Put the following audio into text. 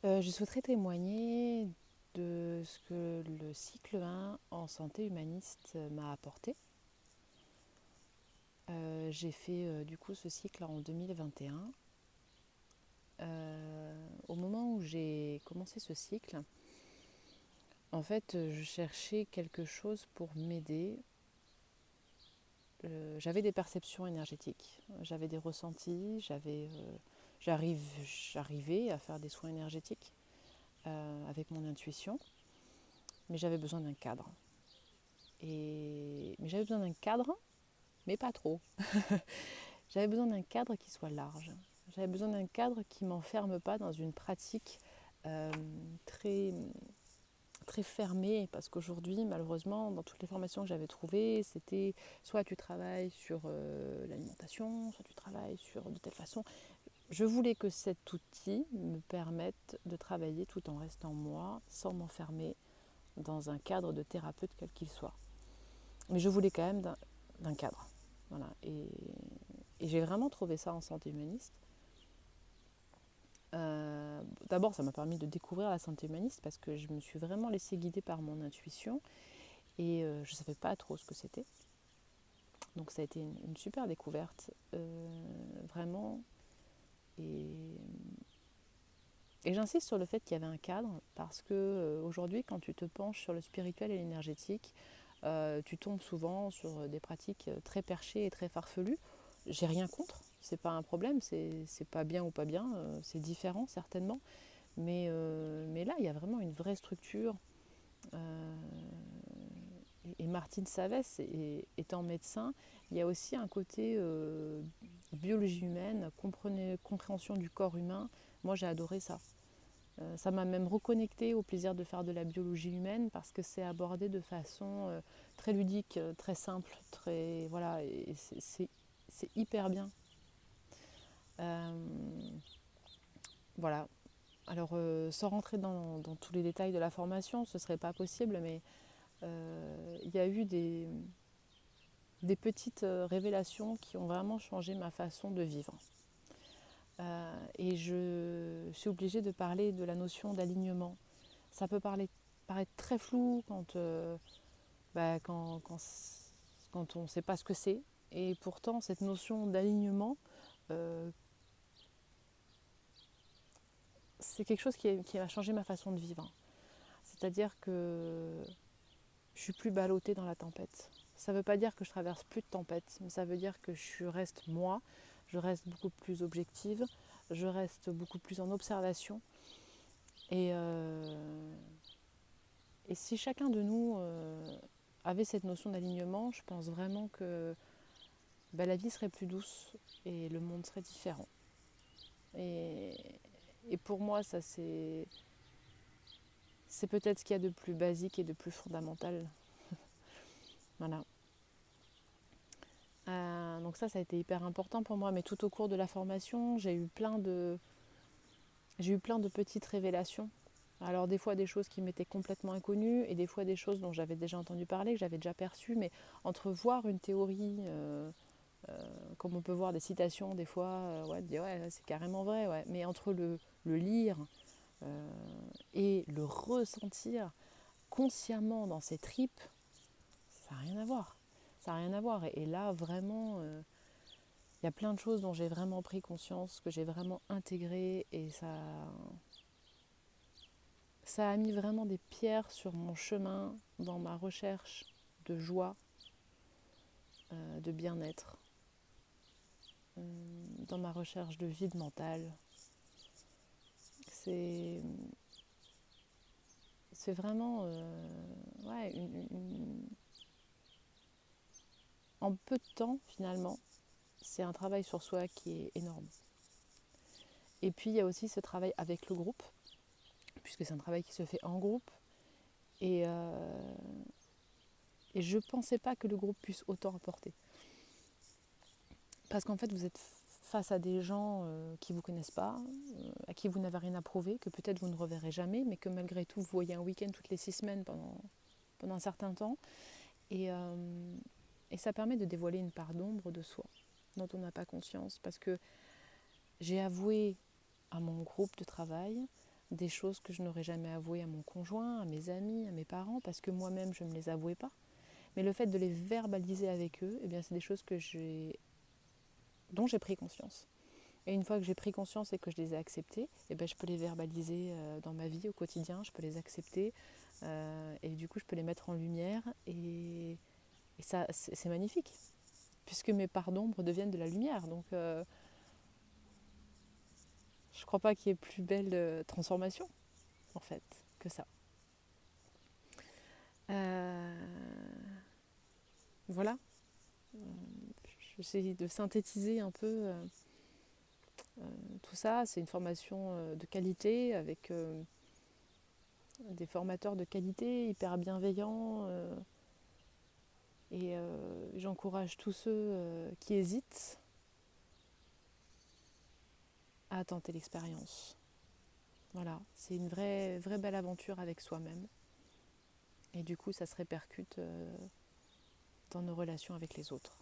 Je souhaiterais témoigner de ce que le cycle 1 en santé humaniste m'a apporté. J'ai fait du coup ce cycle en 2021. Au moment où j'ai commencé ce cycle, en fait, je cherchais quelque chose pour m'aider. J'avais des perceptions énergétiques, j'avais des ressentis, j'arrivais à faire des soins énergétiques avec mon intuition, mais j'avais besoin d'un cadre. Mais j'avais besoin d'un cadre, mais pas trop. J'avais besoin d'un cadre qui soit large. J'avais besoin d'un cadre qui ne m'enferme pas dans une pratique euh, très, très fermée, parce qu'aujourd'hui, malheureusement, dans toutes les formations que j'avais trouvées, c'était soit tu travailles sur l'alimentation, soit tu travailles sur de telle façon. Je voulais que cet outil me permette de travailler tout en restant moi, sans m'enfermer dans un cadre de thérapeute quel qu'il soit. Mais je voulais quand même d'un cadre. Voilà. Et j'ai vraiment trouvé ça en santé humaniste. D'abord, ça m'a permis de découvrir la santé humaniste parce que je me suis vraiment laissée guider par mon intuition et je ne savais pas trop ce que c'était. Donc ça a été une super découverte, vraiment. Et, et j'insiste sur le fait qu'il y avait un cadre parce que aujourd'hui, quand tu te penches sur le spirituel et l'énergétique, tu tombes souvent sur des pratiques très perchées et très farfelues. J'ai rien contre, c'est pas un problème, c'est pas bien ou pas bien, c'est différent certainement. Mais là, il y a vraiment une vraie structure. Euh, et Martine Savès, étant médecin, il y a aussi un côté biologie humaine, compréhension du corps humain. Moi, j'ai adoré ça. Ça m'a même reconnecté au plaisir de faire de la biologie humaine parce que c'est abordé de façon très ludique, très simple, très voilà, et c'est hyper bien. Euh, voilà. Alors, sans rentrer dans tous les détails de la formation, ce serait pas possible, mais il y a eu des petites révélations qui ont vraiment changé ma façon de vivre. Et je suis obligée de parler de la notion d'alignement. Ça peut paraître très flou quand on ne sait pas ce que c'est. Et pourtant, cette notion d'alignement, euh, c'est quelque chose qui a changé ma façon de vivre. C'est-à-dire que je suis plus ballottée dans la tempête. Ça ne veut pas dire que je traverse plus de tempêtes, mais ça veut dire que je reste moi, je reste beaucoup plus objective, je reste beaucoup plus en observation. Et, euh, et si chacun de nous avait cette notion d'alignement, je pense vraiment que la vie serait plus douce et le monde serait différent. Et, et pour moi, ça c'est peut-être ce qu'il y a de plus basique et de plus fondamental. Voilà. Donc ça a été hyper important pour moi. Mais tout au cours de la formation, j'ai eu plein de petites révélations. Alors des fois des choses qui m'étaient complètement inconnues et des fois des choses dont j'avais déjà entendu parler, que j'avais déjà perçues. Mais entre voir une théorie, comme on peut voir des citations des fois, ouais, dire ouais c'est carrément vrai, ouais. Mais entre le lire et le ressentir consciemment dans ses tripes, ça n'a rien à voir. Ça n'a rien à voir. Et là, vraiment, il y a plein de choses dont j'ai vraiment pris conscience, que j'ai vraiment intégré et ça a mis vraiment des pierres sur mon chemin dans ma recherche de joie, de bien-être, dans ma recherche de vide mental. C'est, c'est vraiment, ouais, en peu de temps finalement, c'est un travail sur soi qui est énorme. Et puis il y a aussi ce travail avec le groupe, puisque c'est un travail qui se fait en groupe. Et, euh, et je ne pensais pas que le groupe puisse autant apporter. Parce qu'en fait, vous êtes face à des gens qui ne vous connaissent pas, à qui vous n'avez rien à prouver, que peut-être vous ne reverrez jamais, mais que malgré tout, vous voyez un week-end toutes les 6 semaines pendant un certain temps. Et, euh, et ça permet de dévoiler une part d'ombre de soi dont on n'a pas conscience. Parce que j'ai avoué à mon groupe de travail des choses que je n'aurais jamais avouées à mon conjoint, à mes amis, à mes parents, parce que moi-même je ne les avouais pas. Mais le fait de les verbaliser avec eux, eh bien, c'est des choses dont j'ai pris conscience. Et une fois que j'ai pris conscience et que je les ai acceptées, eh bien, je peux les verbaliser dans ma vie au quotidien, je peux les accepter et du coup je peux les mettre en lumière et ça c'est magnifique puisque mes parts d'ombre deviennent de la lumière. Donc je crois pas qu'il y ait plus belle transformation en fait que ça. Voilà, j'essaie de synthétiser un peu tout ça. C'est une formation de qualité avec des formateurs de qualité hyper bienveillants et j'encourage tous ceux qui hésitent à tenter l'expérience. Voilà, c'est une vraie belle aventure avec soi-même et du coup ça se répercute dans nos relations avec les autres.